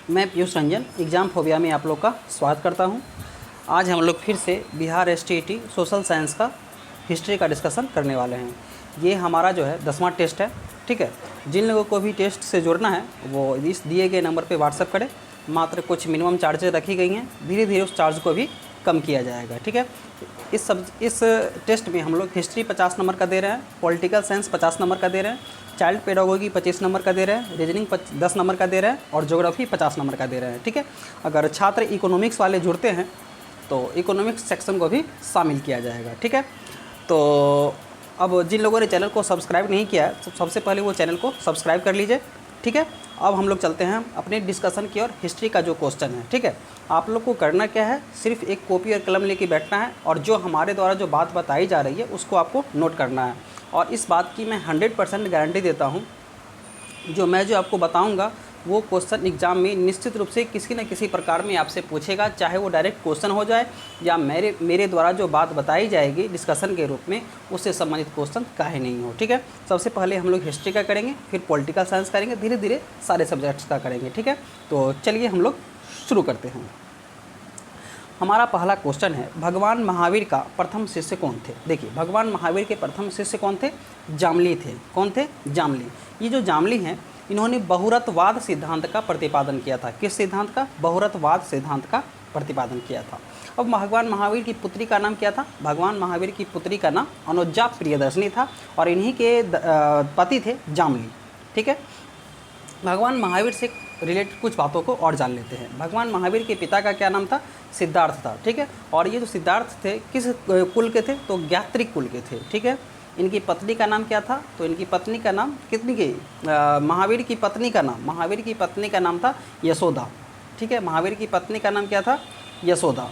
मैं Piyush Ranjan exam phobia में आप लोग का स्वागत करता हूं। आज हम लोग फिर से बिहार एसटीईटी सोशल साइंस का हिस्ट्री का डिस्कशन करने वाले हैं। ये हमारा जो है 10वां टेस्ट है, ठीक है। जिन लोगों को भी टेस्ट से जुड़ना है वो इस दिए गए नंबर पे व्हाट्सअप करें। मात्र कुछ मिनिमम चार्जेज रखी गई हैं, धीरे धीरे उस चार्ज को भी कम किया जाएगा, ठीक है। इस टेस्ट में हम लोग हिस्ट्री 50 नंबर का दे रहे हैं, पॉलिटिकल साइंस 50 नंबर का दे रहे हैं, चाइल्ड पेडागोगी 25 नंबर का दे रहे हैं, रीजनिंग 10 नंबर का दे रहे हैं और ज्योग्राफी 50 नंबर का दे रहे हैं, ठीक है। अगर छात्र इकोनॉमिक्स वाले जुड़ते हैं तो इकोनॉमिक्स सेक्शन को भी शामिल किया जाएगा, ठीक है। तो अब जिन लोगों ने चैनल को सब्सक्राइब नहीं किया है सबसे पहले वो चैनल को सब्सक्राइब कर लीजिए, ठीक है। अब हम लोग चलते हैं अपने डिस्कशन की और हिस्ट्री का जो क्वेश्चन है, ठीक है। आप लोग को करना क्या है, सिर्फ एक कॉपी और कलम लेके बैठना है और जो हमारे द्वारा जो बात बताई जा रही है उसको आपको नोट करना है। और इस बात की मैं 100% गारंटी देता हूँ, जो आपको बताऊँगा वो क्वेश्चन एग्ज़ाम में निश्चित रूप से किसी न किसी प्रकार में आपसे पूछेगा, चाहे वो डायरेक्ट क्वेश्चन हो जाए या मेरे द्वारा जो बात बताई जाएगी डिस्कशन के रूप में उससे संबंधित क्वेश्चन काहे नहीं हो, ठीक है। सबसे पहले हम लोग हिस्ट्री का करेंगे, फिर पॉलिटिकल साइंस करेंगे, धीरे धीरे सारे सब्जेक्ट्स का करेंगे, ठीक है। तो चलिए हम लोग शुरू करते हैं। हमारा पहला क्वेश्चन है, भगवान महावीर का प्रथम शिष्य कौन थे। देखिए, भगवान महावीर के प्रथम शिष्य कौन थे? जामली थे। कौन थे? जामली। ये जो जामली हैं इन्होंने बहुरतवाद सिद्धांत का प्रतिपादन किया था। किस सिद्धांत का? बहुरतवाद सिद्धांत का प्रतिपादन किया था। अब भगवान महावीर की पुत्री का नाम क्या था? भगवान महावीर की पुत्री का नाम अनुजा प्रियदर्शनी था और इन्हीं के पति थे जामली, ठीक है। भगवान महावीर से रिलेटेड कुछ बातों को और जान लेते हैं। भगवान महावीर के पिता का क्या नाम था? सिद्धार्थ था, ठीक है। और ये जो सिद्धार्थ थे किस कुल के थे? तो ज्ञात्रिक कुल के थे, ठीक है। इनकी पत्नी का नाम क्या था? तो इनकी पत्नी का नाम महावीर की पत्नी का नाम था यशोदा, ठीक है। महावीर की पत्नी का नाम क्या था? यशोदा,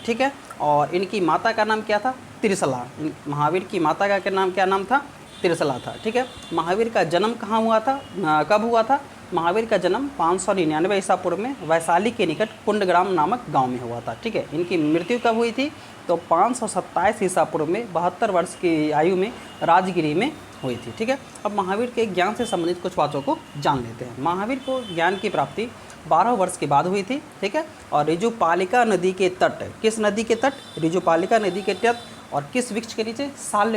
ठीक है। और इनकी माता का नाम क्या था? त्रिशला। महावीर की माता का क्या नाम था? त्रिशला था, ठीक है। महावीर का जन्म कहाँ हुआ था, कब हुआ था? महावीर का जन्म 599 ईसा पूर्व में वैशाली के निकट कुंडग्राम नामक गांव में हुआ था, ठीक है। इनकी मृत्यु कब हुई थी? तो 527 ईसा पूर्व में 72 वर्ष की आयु में राजगिरी में हुई थी, ठीक है। अब महावीर के ज्ञान से संबंधित कुछ बातों को जान लेते हैं। महावीर को ज्ञान की प्राप्ति 12 वर्ष के बाद हुई थी, ठीक है। और ऋजुपालिका नदी के तट, किस नदी के तट? ऋजुपालिका नदी के तट। और किस वृक्ष के नीचे? साल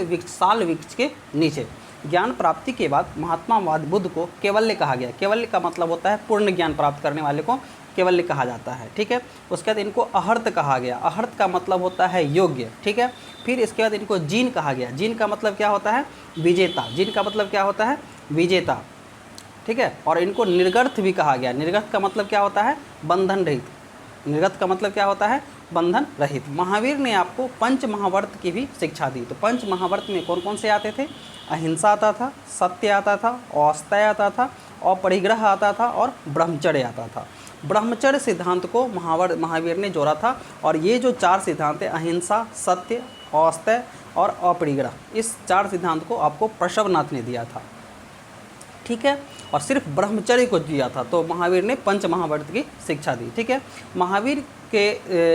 वृक्ष के नीचे। ज्ञान प्राप्ति के बाद महात्मा बुद्ध को केवल्य कहा गया। केवल्य का मतलब होता है पूर्ण ज्ञान प्राप्त करने वाले को केवल्य कहा जाता है, ठीक है। उसके बाद इनको अहर्त कहा गया। अहर्त का मतलब होता है योग्य, ठीक है। फिर इसके बाद इनको जीन कहा गया। जीन का मतलब क्या होता है? विजेता। जीन का मतलब क्या होता है? विजेता, ठीक है। और इनको निर्गर्थ भी कहा गया। निर्गर्थ का मतलब क्या होता है? बंधन रहित। निर्गत का मतलब क्या होता है? बंधन रहित। महावीर ने आपको पंच महाव्रत की भी शिक्षा दी। तो पंच महाव्रत में कौन कौन से आते थे? अहिंसा आता था, सत्य आता था, औस्तेय आता था, अपरिग्रह आता था और ब्रह्मचर्य आता था। ब्रह्मचर्य सिद्धांत को महावीर ने जोड़ा था और ये जो 4 सिद्धांत हैं, अहिंसा, सत्य, औस्तेय और अपरिग्रह, इस 4 सिद्धांत को आपको प्रशवनाथ ने दिया था, ठीक है। और सिर्फ ब्रह्मचर्य को दिया था। तो महावीर ने पंच महाव्रत की शिक्षा दी, ठीक है। महावीर के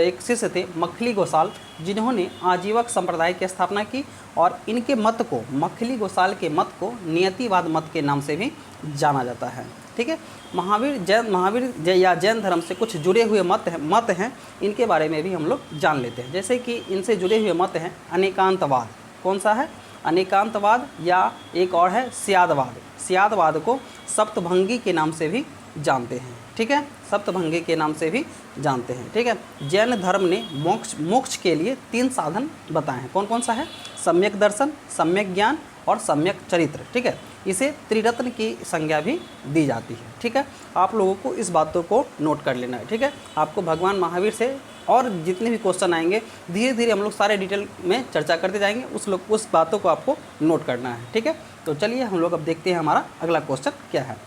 एक शिष्य थे मखली गोसाल, जिन्होंने आजीवक संप्रदाय की स्थापना की और इनके मत को, मखली गोसाल के मत को नियतिवाद मत के नाम से भी जाना जाता है, ठीक है। महावीर या जैन धर्म से कुछ जुड़े हुए मत हैं, इनके बारे में भी हम लोग जान लेते हैं। जैसे कि इनसे जुड़े हुए मत हैं अनेकांतवाद। कौन सा है? अनेकांतवाद। या एक और है स्यादवाद। स्यादवाद को सप्तभंगी के नाम से भी जानते हैं, ठीक है। सप्तभंगी के नाम से भी जानते हैं, ठीक है। जैन धर्म ने मोक्ष के लिए 3 साधन बताए हैं। कौन कौन सा है? सम्यक दर्शन, सम्यक ज्ञान और सम्यक चरित्र, ठीक है। इसे त्रिरत्न की संज्ञा भी दी जाती है, ठीक है। आप लोगों को इस बातों को नोट कर लेना है, ठीक है। आपको भगवान महावीर से और जितने भी क्वेश्चन आएंगे धीरे धीरे हम लोग सारे डिटेल में चर्चा करते जाएंगे, उस बातों को आपको नोट करना है, ठीक है। तो चलिए हम लोग अब देखते हैं हमारा अगला क्वेश्चन क्या है।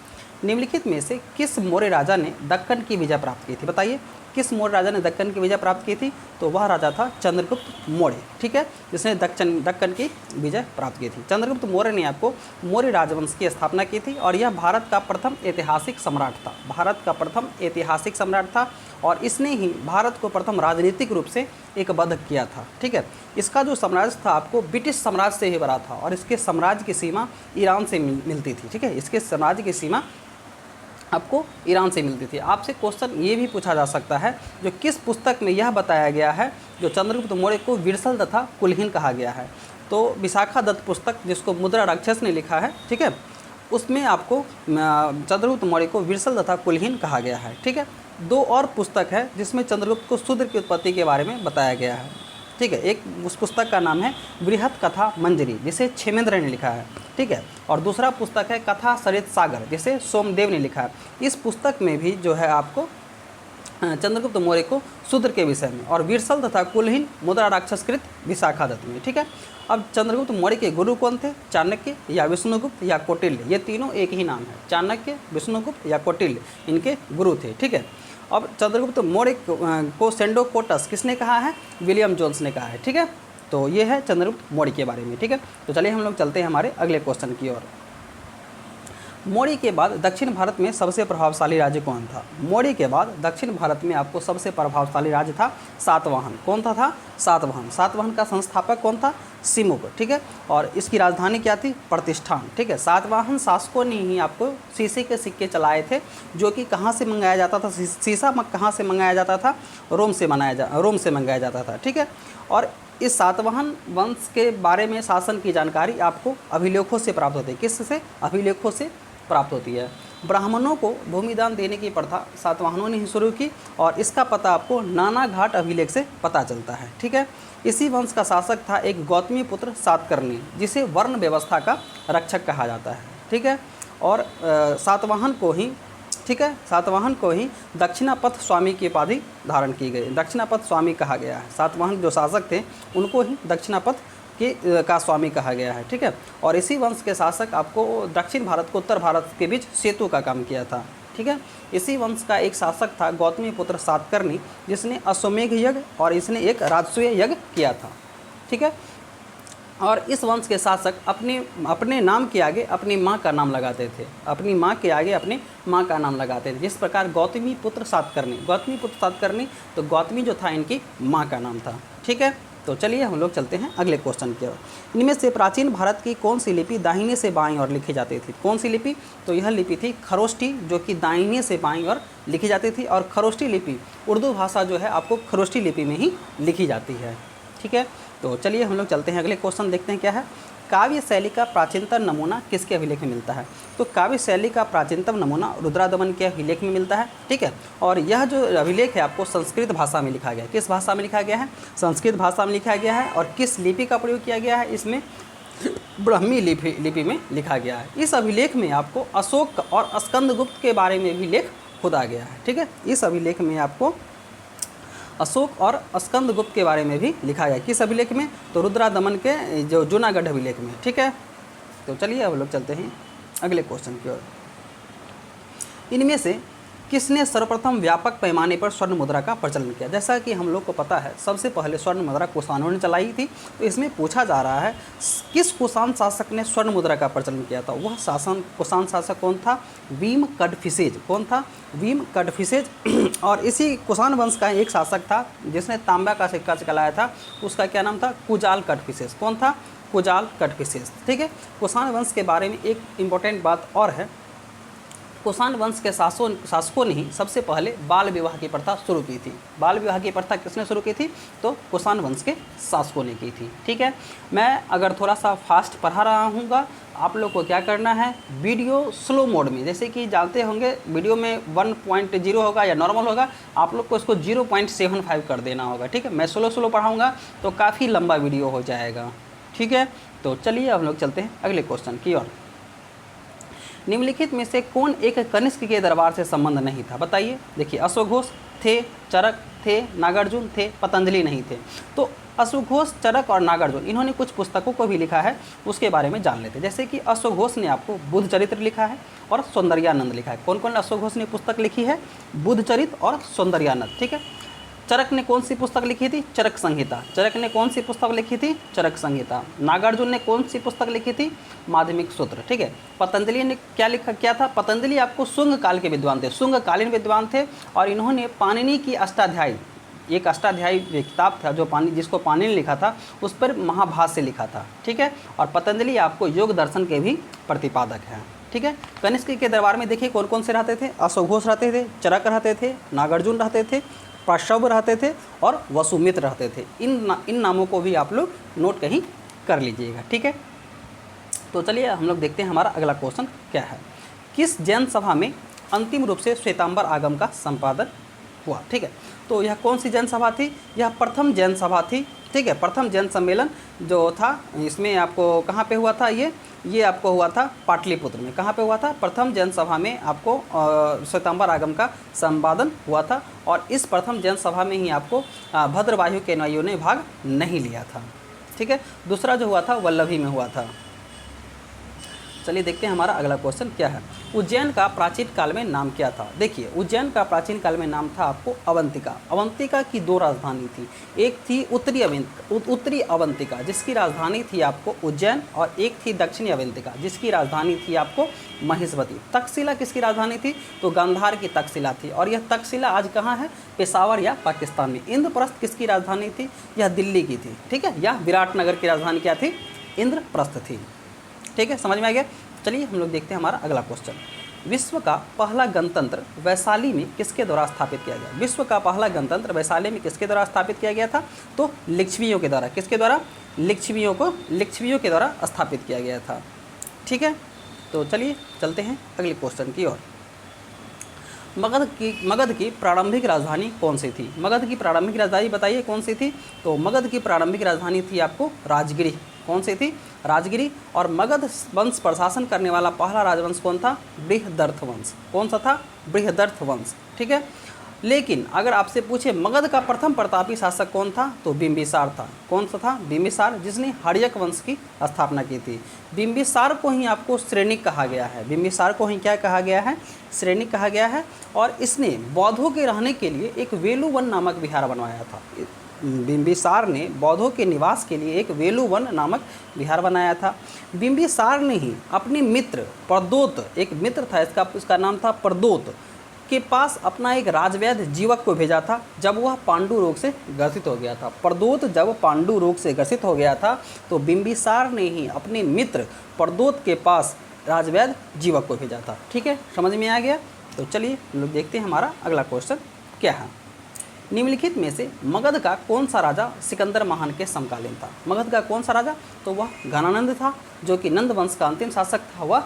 निम्नलिखित में से किस मौर्य राजा ने दक्कन की विजय प्राप्त की थी? बताइए, किस मौर्य राजा ने दक्कन की विजय प्राप्त की थी? तो वह राजा था चंद्रगुप्त मौर्य, ठीक है, जिसने दक्कन की विजय प्राप्त की थी। चंद्रगुप्त मौर्य ने आपको मौर्य राजवंश की स्थापना की थी और यह भारत का प्रथम ऐतिहासिक सम्राट था। भारत का प्रथम ऐतिहासिक सम्राट था और इसने ही भारत को प्रथम राजनीतिक रूप से एकबद्ध किया था, ठीक है। इसका जो साम्राज्य था आपको ब्रिटिश साम्राज्य से ही बना था और इसके साम्राज्य की सीमा ईरान से मिलती थी, ठीक है। इसके साम्राज्य की सीमा आपको ईरान से मिलती थी। आपसे क्वेश्चन ये भी पूछा जा सकता है जो किस पुस्तक में यह बताया गया है जो चंद्रगुप्त मौर्य को विरसल तथा कुलहीन कहा गया है। तो विशाखा दत्त पुस्तक जिसको मुद्रा राक्षस ने लिखा है, ठीक है, उसमें आपको चंद्रगुप्त मौर्य को विरसल तथा कुलहीन कहा गया है। ठीक है, दो और पुस्तक है जिसमें चंद्रगुप्त को शूद्र की उत्पत्ति के बारे में बताया गया है। ठीक है, एक उस पुस्तक का नाम है बृहत कथा मंजरी जिसे क्षेमेंद्र ने लिखा है। ठीक है, और दूसरा पुस्तक है कथा सरित सागर जिसे सोमदेव ने लिखा है। इस पुस्तक में भी जो है आपको चंद्रगुप्त मौर्य को शूद्र के विषय में और विरसल तथा कुलहीन मुद्रा राक्षसकृत विशाखा दत्त में। ठीक है, अब चंद्रगुप्त मौर्य के गुरु कौन थे? चाणक्य या विष्णुगुप्त या कौटिल्य, ये तीनों एक ही नाम है। चाणक्य, विष्णुगुप्त या कौटिल्य इनके गुरु थे। ठीक है, अब चंद्रगुप्त मौर्य को सेंडोकोटस किसने कहा है? विलियम जोन्स ने कहा है। ठीक है, तो ये है चंद्रगुप्त मौर्य के बारे में। ठीक है, तो चलिए हम लोग चलते हैं हमारे अगले क्वेश्चन की ओर। मौर्य के बाद दक्षिण भारत में सबसे प्रभावशाली राज्य कौन था? मौर्य के बाद दक्षिण भारत में आपको सबसे प्रभावशाली राज्य था सातवाहन। कौन था? सातवाहन। सातवाहन का संस्थापक कौन था? सिमुक। ठीक है, और इसकी राजधानी क्या थी? प्रतिष्ठान। ठीक है, सातवाहन शासकों ने ही आपको शीशे के सिक्के चलाए थे, जो कि कहाँ से मंगाया जाता था? शीशा कहाँ से मंगाया जाता था? रोम से मंगाया जाता था। ठीक है, और इस सातवाहन वंश के बारे में शासन की जानकारी आपको अभिलेखों से प्राप्त होती है। किससे? अभिलेखों से प्राप्त होती है। ब्राह्मणों को भूमिदान देने की प्रथा सातवाहनों ने ही शुरू की और इसका पता आपको नाना घाट अभिलेख से पता चलता है। ठीक है, इसी वंश का शासक था एक गौतमी पुत्र सातकर्णी जिसे वर्ण व्यवस्था का रक्षक कहा जाता है। ठीक है, और सातवाहन को ही दक्षिणापथ स्वामी की उपाधि धारण की गई। दक्षिणापथ स्वामी कहा गया है। सातवाहन जो शासक थे उनको ही दक्षिणापथ का स्वामी कहा गया है। ठीक है, और इसी वंश के शासक आपको दक्षिण भारत को उत्तर भारत के बीच सेतु का काम किया था। ठीक है, इसी वंश का एक शासक था गौतमी पुत्र सातकर्णी जिसने अश्वमेघ यज्ञ और इसने एक राजसूय यज्ञ किया था। ठीक है, और इस वंश के शासक अपने नाम के आगे अपनी माँ का नाम लगाते थे। अपनी माँ के आगे अपने माँ का नाम लगाते थे। जिस प्रकार गौतमी पुत्र सातकर्णी, तो गौतमी जो था इनकी माँ का नाम था। ठीक है, तो चलिए हम लोग चलते हैं अगले क्वेश्चन की ओर। इनमें से प्राचीन भारत की कौन सी लिपि दाहिने से बाईं ओर लिखी जाती थी? कौन सी लिपि? तो यह लिपि थी खरोष्ठी, जो कि दाहिने से बाईं ओर लिखी जाती थी। और खरोष्ठी लिपि उर्दू भाषा जो है आपको खरोष्ठी लिपि में ही लिखी जाती है। ठीक है, तो चलिए हम लोग चलते हैं अगले क्वेश्चन, देखते हैं क्या है। काव्य शैली का प्राचीनतम नमूना किसके अभिलेख में मिलता है? तो काव्य शैली का प्राचीनतम नमूना रुद्रादमन के अभिलेख में मिलता है। ठीक है, और यह जो अभिलेख है आपको संस्कृत भाषा में लिखा गया है। किस भाषा में लिखा गया है? संस्कृत भाषा में लिखा गया है। और किस लिपि का प्रयोग किया गया है? इसमें ब्राह्मी लिपि में लिखा गया है। इस अभिलेख में आपको अशोक और स्कंदगुप्त के बारे में भी लेख खुदा गया है। ठीक है, इस अभिलेख में आपको अशोक और स्कंदगुप्त के बारे में भी लिखा गया। किस अभिलेख में? तो रुद्रादमन के जो जूनागढ़ अभिलेख में। ठीक है, तो चलिए अब लोग चलते हैं अगले क्वेश्चन की ओर। इनमें से किसने सर्वप्रथम व्यापक पैमाने पर स्वर्ण मुद्रा का प्रचलन किया? जैसा कि हम लोग को पता है सबसे पहले स्वर्ण मुद्रा कुषाणों ने चलाई थी। तो इसमें पूछा जा रहा है किस कुषाण शासक ने स्वर्ण मुद्रा का प्रचलन किया था? वह कुषाण शासक कौन था? भीम कड़फिसेज। कौन था? भीम कड़फिसेज। और इसी कुषाण वंश का एक शासक था जिसने तांबा का सिक्का चलाया था, उसका क्या नाम था? कुजाल कड़फिसेज। कौन था? कुजाल कड़फिसेज। ठीक है, कुषाण वंश के बारे में एक इम्पोर्टेंट बात और है। कुषाण वंश के शासकों ने ही सबसे पहले बाल विवाह की प्रथा शुरू की थी। बाल विवाह की प्रथा किसने शुरू की थी? तो कुषाण वंश के शासकों ने की थी। ठीक है, मैं अगर थोड़ा सा फास्ट पढ़ा रहा हूँगा, आप लोग को क्या करना है, वीडियो स्लो मोड में, जैसे कि जानते होंगे वीडियो में 1.0 होगा या नॉर्मल होगा, आप लोग को इसको 0.75 कर देना होगा। ठीक है, मैं स्लो पढ़ाऊँगा तो काफ़ी लंबा वीडियो हो जाएगा। ठीक है, तो चलिए हम लोग चलते हैं अगले क्वेश्चन की ओर। निम्नलिखित में से कौन एक कनिष्क के दरबार से संबंध नहीं था? बताइए। देखिए, अश्वघोष थे, चरक थे, नागार्जुन थे, पतंजलि नहीं थे। तो अश्वघोष, चरक और नागार्जुन इन्होंने कुछ पुस्तकों को भी लिखा है, उसके बारे में जान लेते हैं। जैसे कि अश्वघोष ने आपको बुद्ध चरित्र लिखा है और सौंदर्यानंद लिखा है। कौन कौन अश्वघोष ने पुस्तक लिखी है? बुद्ध चरित्र और सौंदर्यानंद। ठीक है, चरक ने कौन सी पुस्तक लिखी थी? चरक संहिता। चरक ने कौन सी पुस्तक लिखी थी? चरक संहिता। नागार्जुन ने कौन सी पुस्तक लिखी थी? माध्यमिक सूत्र। ठीक है, पतंजलि ने क्या था? पतंजलि आपको शुंग काल के विद्वान थे, शुंगकालीन विद्वान थे, और इन्होंने पाणिनि की अष्टाध्यायी, एक अष्टाध्यायी किताब था जिसको पाणिनि ने लिखा था, उस पर महाभाष्य लिखा था। ठीक है, और पतंजलि आपको योग दर्शन के भी प्रतिपादक हैं। ठीक है। कनिष्क के दरबार में देखिए कौन कौन से रहते थे, अश्वघोष रहते थे, चरक रहते थे, नागार्जुन रहते थे, प्रसव रहते थे और वसुमित्र रहते थे। इन नामों को भी आप लोग नोट कहीं कर लीजिएगा, ठीक है। तो चलिए हम लोग देखते हैं हमारा अगला क्वेश्चन क्या है। किस जैन सभा में अंतिम रूप से श्वेतांबर आगम का संपादन हुआ, ठीक है। तो यह कौन सी जैन सभा थी, यह प्रथम जैन सभा थी, ठीक है। प्रथम जैन सम्मेलन जो था इसमें आपको कहाँ पे हुआ था, ये आपको हुआ था पाटलिपुत्र में। कहाँ पे हुआ था, प्रथम जैन सभा में आपको श्वेतांबर आगम का संपादन हुआ था। और इस प्रथम जैन सभा में ही आपको भद्रवायु के अनुयायियों ने भाग नहीं लिया था, ठीक है। दूसरा जो हुआ था वल्लभी में हुआ था। चलिए देखते हैं हमारा अगला क्वेश्चन क्या है। उज्जैन का प्राचीन काल में नाम क्या था। देखिए उज्जैन का प्राचीन काल में नाम था आपको अवंतिका। अवंतिका की दो राजधानी थी, एक थी उत्तरी अवंतिका जिसकी राजधानी थी आपको उज्जैन, और एक थी दक्षिणी अवंतिका जिसकी राजधानी थी आपको महिष्मती। तक्षशिला किसकी राजधानी थी, तो गांधार की तक्षशिला थी, और यह तक्षशिला आज कहाँ है, पेशावर या पाकिस्तान में। इंद्रप्रस्थ किसकी राजधानी थी, यह दिल्ली की थी, ठीक है। यह विराटनगर की राजधानी क्या थी, इंद्रप्रस्थ थी, ठीक है। समझ में आ गया। चलिए हम लोग देखते हैं हमारा अगला क्वेश्चन। विश्व का पहला गणतंत्र वैशाली में किसके द्वारा स्थापित किया गया। विश्व का पहला गणतंत्र वैशाली में किसके द्वारा स्थापित किया गया था, तो लिच्छवियों के द्वारा। किसके द्वारा, लिच्छवियों के द्वारा स्थापित किया गया था, ठीक है। तो चलिए चलते हैं अगले क्वेश्चन की ओर। मगध की प्रारंभिक राजधानी कौन सी थी। मगध की प्रारंभिक राजधानी बताइए कौन सी थी, तो मगध की प्रारंभिक राजधानी थी आपको राजगिरी। कौन सी थी, राजगिरी। और मगध वंश प्रशासन करने वाला पहला राजवंश कौन था, बृहदर्थ वंश। कौन सा था, बृहदर्थ वंश, ठीक है। लेकिन अगर आपसे पूछे मगध का प्रथम प्रतापी शासक कौन था, तो बिंबिसार था। कौन सा था, बिंबिसार, जिसने हर्यक वंश की स्थापना की थी। बिंबिसार को ही आपको श्रेणिक कहा गया है। बिंबिसार को ही क्या कहा गया है, श्रेणिक कहा गया है। और इसने बौद्धों के रहने के लिए एक वेलुवन नामक विहार बनवाया था। बिंबिसार ने बौद्धों के निवास के लिए एक वेलुवन नामक विहार बनाया था। बिंबिसार ने ही अपने मित्र प्रदोत, एक मित्र था इसका नाम था प्रदोत, के पास अपना एक राजवैद्य जीवक को भेजा था जब वह पांडु रोग से ग्रसित हो गया था। प्रदोत जब पांडु रोग से ग्रसित हो गया था तो बिंबिसार ने ही अपने मित्र प्रदोत के पास राजवैद्य जीवक को भेजा था, ठीक है। समझ में आ गया। तो चलिए हम लोग देखते हैं हमारा अगला क्वेश्चन क्या है। निम्नलिखित में से मगध का कौन सा राजा सिकंदर महान के समकालीन था। मगध का कौन सा राजा, तो वह घनानंद था, जो कि नंद वंश का अंतिम शासक था। वह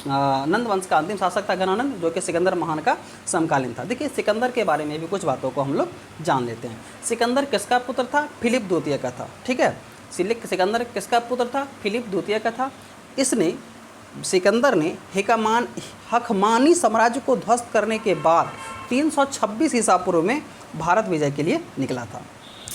नंद वंश का अंतिम शासक था घनानंद, जो कि सिकंदर महान का समकालीन था। देखिए सिकंदर के बारे में भी कुछ बातों को हम लोग जान लेते हैं। सिकंदर किसका पुत्र था, फिलिप द्वितीय का था, ठीक है। सिकंदर किसका पुत्र था, फिलिप द्वितीय का था। सिकंदर ने हकमानी साम्राज्य को ध्वस्त करने के बाद 326 ईसा पूर्व में भारत विजय के लिए निकला था,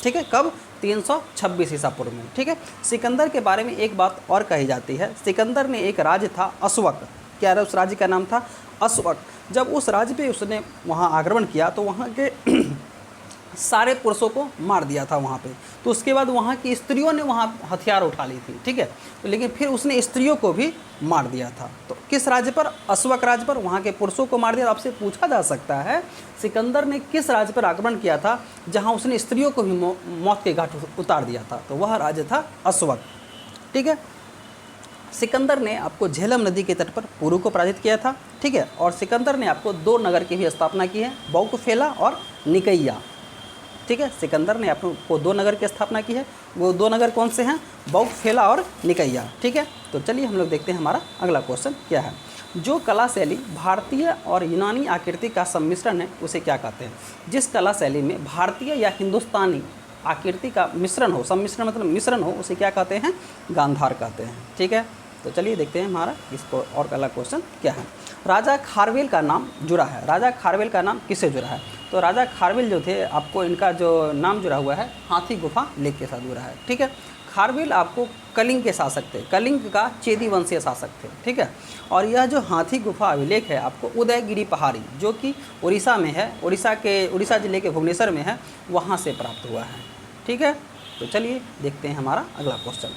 ठीक है। कब, 326 ईसा पूर्व में, ठीक है। सिकंदर के बारे में एक बात और कही जाती है। सिकंदर ने एक राज्य था अश्वक, क्या उस राज्य का नाम था, अश्वक। जब उस राज्य पे उसने वहाँ आक्रमण किया तो वहाँ के सारे पुरुषों को मार दिया था वहाँ पे। तो उसके बाद वहाँ की स्त्रियों ने वहाँ हथियार उठा ली थी, ठीक है। तो लेकिन फिर उसने स्त्रियों को भी मार दिया था। तो किस राज्य पर, अश्वक राज्य पर, वहाँ के पुरुषों को मार दिया। आपसे पूछा जा सकता है सिकंदर ने किस राज्य पर आक्रमण किया था जहाँ उसने स्त्रियों को भी मौत के घाट उतार दिया था, तो वह राज्य था अश्वक, ठीक है। सिकंदर ने आपको झेलम नदी के तट पर पुरु को पराजित किया था, ठीक है। और सिकंदर ने आपको 2 नगर की भी स्थापना की है, बौकफेला और निकैया, ठीक है। सिकंदर ने आपको 2 नगर की स्थापना की है। वो 2 नगर कौन से हैं, बौकफेला और निकैया, ठीक है। तो चलिए हम लोग देखते हैं हमारा अगला क्वेश्चन क्या है। जो कला शैली भारतीय और यूनानी आकृति का सम्मिश्रण है उसे क्या कहते हैं। जिस कला शैली में भारतीय या हिंदुस्तानी आकृति का मिश्रण हो, सम्मिश्रण मतलब मिश्रण हो, उसे क्या कहते हैं, गांधार कहते हैं, ठीक है। तो चलिए देखते हैं हमारा इसको और अगला क्वेश्चन क्या है। राजा खारवेल का नाम जुड़ा है। राजा खारवेल का नाम किससे जुड़ा है, तो राजा खारवेल जो थे आपको इनका जो नाम जुड़ा हुआ है हाथी गुफा लेख के साथ जुड़ा है, ठीक है। खारवेल आपको कलिंग के शासक थे, कलिंग का चेदी वंशीय शासक थे, ठीक है। और यह जो हाथी गुफा अभिलेख है आपको उदयगिरी पहाड़ी जो कि उड़ीसा में है, उड़ीसा जिले के भुवनेश्वर में है, वहाँ से प्राप्त हुआ है, ठीक है। तो चलिए देखते हैं हमारा अगला क्वेश्चन।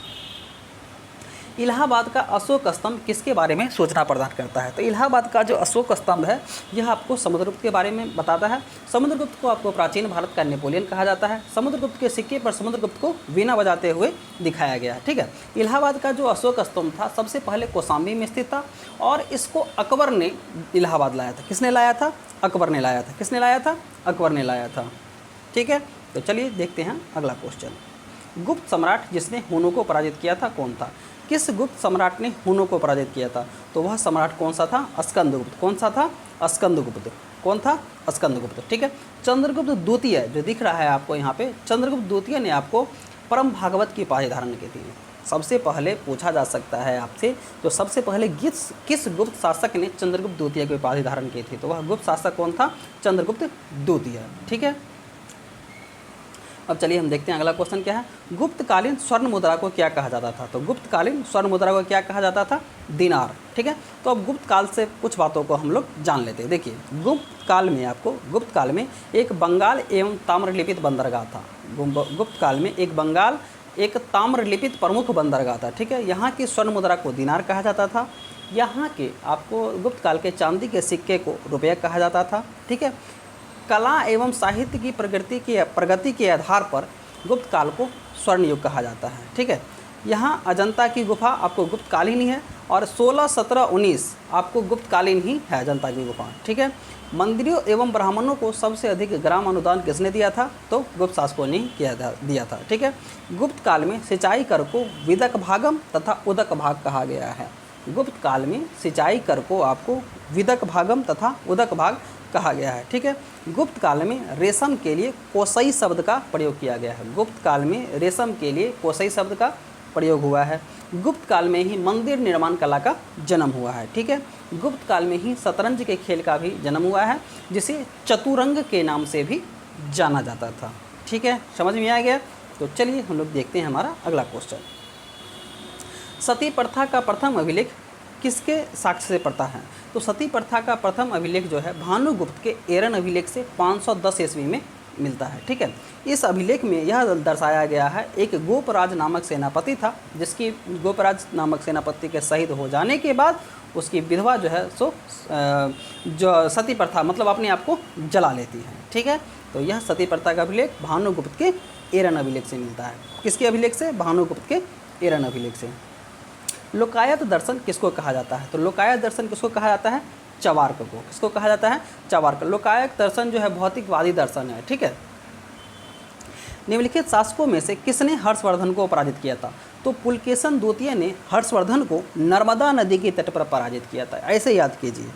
इलाहाबाद का अशोक स्तंभ किसके बारे में सूचना प्रदान करता है? तो इलाहाबाद का जो अशोक स्तंभ है यह आपको समुद्रगुप्त के बारे में बताता है। समुद्रगुप्त को आपको प्राचीन भारत का नेपोलियन कहा जाता है। समुद्रगुप्त के सिक्के पर समुद्रगुप्त को वीणा बजाते हुए दिखाया गया है। ठीक है, इलाहाबाद का जो अशोक स्तंभ था सबसे पहले कौशाम्बी में स्थित था और इसको अकबर ने इलाहाबाद लाया था। किसने लाया था? अकबर ने लाया था। किसने लाया था? अकबर ने लाया था। ठीक है, तो चलिए देखते हैं अगला क्वेश्चन। गुप्त सम्राट जिसने हुनों को पराजित किया था कौन था? किस गुप्त सम्राट ने हुनों को पराजित किया था? तो वह सम्राट कौन सा था? स्कंदगुप्त। कौन सा था? स्कंदगुप्त। कौन था? स्कंदगुप्त। ठीक है, चंद्रगुप्त द्वितीय जो दिख रहा है आपको यहाँ पे, चंद्रगुप्त द्वितीय ने आपको परम भागवत की उपाधि धारण की थी। सबसे पहले पूछा जा सकता है आपसे, तो सबसे पहले किस गुप्त शासक ने चंद्रगुप्त द्वितीय की उपाधि धारण की थी? तो वह गुप्त शासक कौन था? चंद्रगुप्त द्वितीय। ठीक है, अब चलिए हम देखते हैं अगला क्वेश्चन क्या है। गुप्तकालीन स्वर्ण मुद्रा को क्या कहा जाता था? तो गुप्तकालीन स्वर्ण मुद्रा को क्या कहा जाता था? दिनार। ठीक है, तो अब गुप्त काल से कुछ बातों को हम लोग जान लेते हैं। देखिए, गुप्त काल में एक बंगाल एवं ताम्रलिपित बंदरगाह था। गुप्त काल में एक ताम्रलिपित प्रमुख बंदरगाह था। ठीक है, यहाँ की स्वर्ण मुद्रा को दिनार कहा जाता था। यहाँ के आपको गुप्त काल के चांदी के सिक्के को रुपया कहा जाता था। ठीक है, कला एवं साहित्य की प्रगति के आधार पर गुप्त काल को स्वर्ण युग कहा जाता है। ठीक है, यहाँ अजंता की गुफा आपको गुप्तकालीन ही है और 16, 17, 19 आपको गुप्तकालीन ही है अजंता की गुफा। ठीक है, मंदिरों एवं ब्राह्मणों को सबसे अधिक ग्राम अनुदान किसने दिया था? तो गुप्त शासकों ने दिया था। ठीक है, गुप्त काल में सिंचाई कर को विदक भागम तथा उदक भाग कहा गया है। गुप्त काल में सिंचाई कर को आपको विदक भागम तथा उदक भाग कहा गया है। ठीक है, गुप्त काल में रेशम के लिए कोसई शब्द का प्रयोग किया गया है। गुप्त काल में रेशम के लिए कोसई शब्द का प्रयोग हुआ है। गुप्त काल में ही मंदिर निर्माण कला का जन्म हुआ है। ठीक है, गुप्त काल में ही शतरंज के खेल का भी जन्म हुआ है, जिसे चतुरंग के नाम से भी जाना जाता था। ठीक है, समझ में आ गया? तो चलिए हम लोग देखते हैं हमारा अगला क्वेश्चन। सती प्रथा का प्रथम अभिलेख किसके साक्ष्य से पड़ता है? तो सती प्रथा का प्रथम अभिलेख जो है भानुगुप्त के एरन अभिलेख से 510 ईस्वी में मिलता है। ठीक है, इस अभिलेख में यह दर्शाया गया है एक गोपराज नामक सेनापति था, जिसकी गोपराज नामक सेनापति के शहीद हो जाने के बाद उसकी विधवा जो है सो जो सती प्रथा मतलब अपने आप को जला लेती है। ठीक है, तो यह सती प्रथा का अभिलेख भानुगुप्त के एरन अभिलेख से मिलता है। किसके अभिलेख से? भानुगुप्त के एरन अभिलेख से। लोकायत दर्शन किसको कहा जाता है? तो लोकायत दर्शन किसको कहा जाता है? चवार्क को। किसको कहा जाता है? चवार्क। लोकायत दर्शन जो है भौतिकवादी दर्शन है। ठीक है, निम्नलिखित शासकों में से किसने हर्षवर्धन को पराजित किया था? तो पुलकेशन द्वितीय ने हर्षवर्धन को नर्मदा नदी के तट पर पराजित किया था। ऐसे याद कीजिए,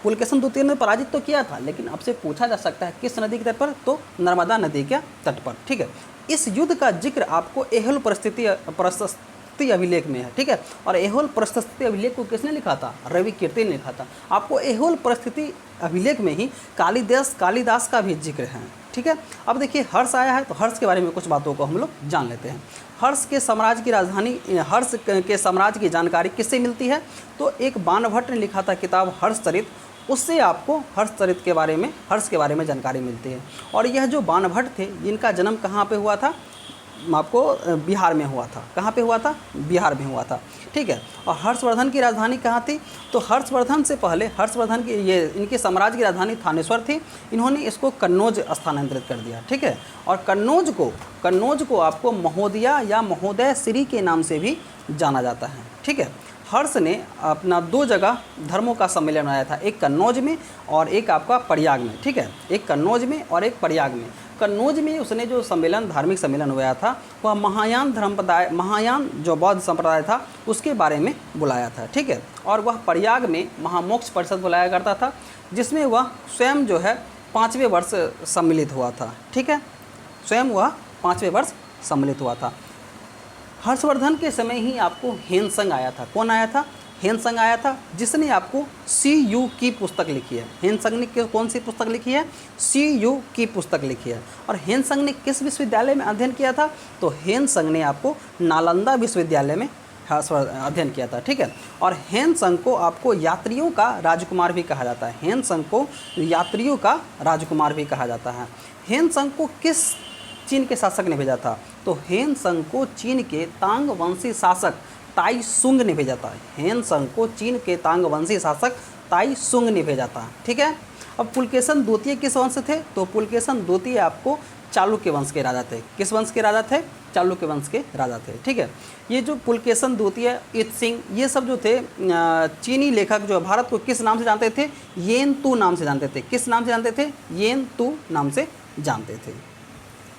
पुलकेशन द्वितीय ने पराजित तो किया था, लेकिन आपसे पूछा जा सकता है किस नदी के तट पर? तो नर्मदा नदी के तट पर। ठीक है, इस युद्ध का जिक्र आपको एहोल प्रशस्ति अभिलेख में है। ठीक है, और एहोल प्रशस्ति अभिलेख को किसने लिखा था? रवि कीर्ति ने लिखा था। आपको एहोल प्रशस्ति अभिलेख में ही कालिदास का भी जिक्र है। ठीक है, अब देखिए हर्ष आया है, तो हर्ष के बारे में कुछ बातों को हम लोग जान लेते हैं। हर्ष के साम्राज्य की राजधानी, हर्ष के साम्राज्य की जानकारी किससे मिलती है? तो एक बाणभट्ट ने लिखा था किताब हर्षचरित, उससे आपको हर्ष के बारे में जानकारी मिलती है। और यह जो बाणभट्ट थे, इनका जन्म कहाँ पे हुआ था? आपको बिहार में हुआ था। कहाँ पे हुआ था? बिहार में हुआ था। ठीक है, और हर्षवर्धन की राजधानी कहाँ थी? तो हर्षवर्धन से पहले हर्षवर्धन की इनके साम्राज्य की राजधानी थानेश्वर थी। इन्होंने इसको कन्नौज स्थानांतरित कर दिया। ठीक है, और कन्नौज को आपको महोदया या महोदय श्री के नाम से भी जाना जाता है। ठीक है, हर्ष ने अपना 2 जगह धर्मों का सम्मेलन बनाया था, एक कन्नौज में और एक आपका प्रयाग में। ठीक है, एक कन्नौज में और एक प्रयाग में। कन्नौज में उसने जो धार्मिक सम्मेलन हुआ था, वह महायान जो बौद्ध संप्रदाय था उसके बारे में बुलाया था। ठीक है, और वह प्रयाग में महामोक्ष परिषद बुलाया करता था, जिसमें वह स्वयं जो है 5वें वर्ष सम्मिलित हुआ था। ठीक है, स्वयं वह 5वें वर्ष सम्मिलित हुआ था। हर्षवर्धन के समय ही आपको हेनसंग आया था। कौन आया था? हेनसंग आया था, जिसने आपको CU की पुस्तक लिखी है। हेनसंग ने कौन सी पुस्तक लिखी है? CU की पुस्तक लिखी है। और हेनसंग ने किस विश्वविद्यालय में अध्ययन किया था? तो हेनसंग ने आपको नालंदा विश्वविद्यालय में अध्ययन किया था। ठीक है, और हेनसंग को आपको यात्रियों का राजकुमार भी कहा जाता है। हेनसंग को यात्रियों का राजकुमार भी कहा जाता है। हेनसंग को किस चीन के शासक ने भेजा था? तो हेनसंग को चीन के तांग वंशी शासक ताई सुंग ने भेजा था। हेन संग को चीन के तांग वंशी शासक ताई सुंग ने भेजा था। ठीक है। अब पुलकेशन द्वितीय किस वंश थे? तो पुलकेशन द्वितीय आपको चालुक्य वंश के राजा थे। किस वंश के राजा थे? चालुक्य वंश के राजा थे। ठीक है। ये जो पुलकेशन द्वितीय, इत सिंह, ये सब जो थे चीनी लेखक जो भारत को किस नाम से जानते थे? येन तू नाम से जानते थे। किस नाम से जानते थे? येन तू नाम से जानते थे।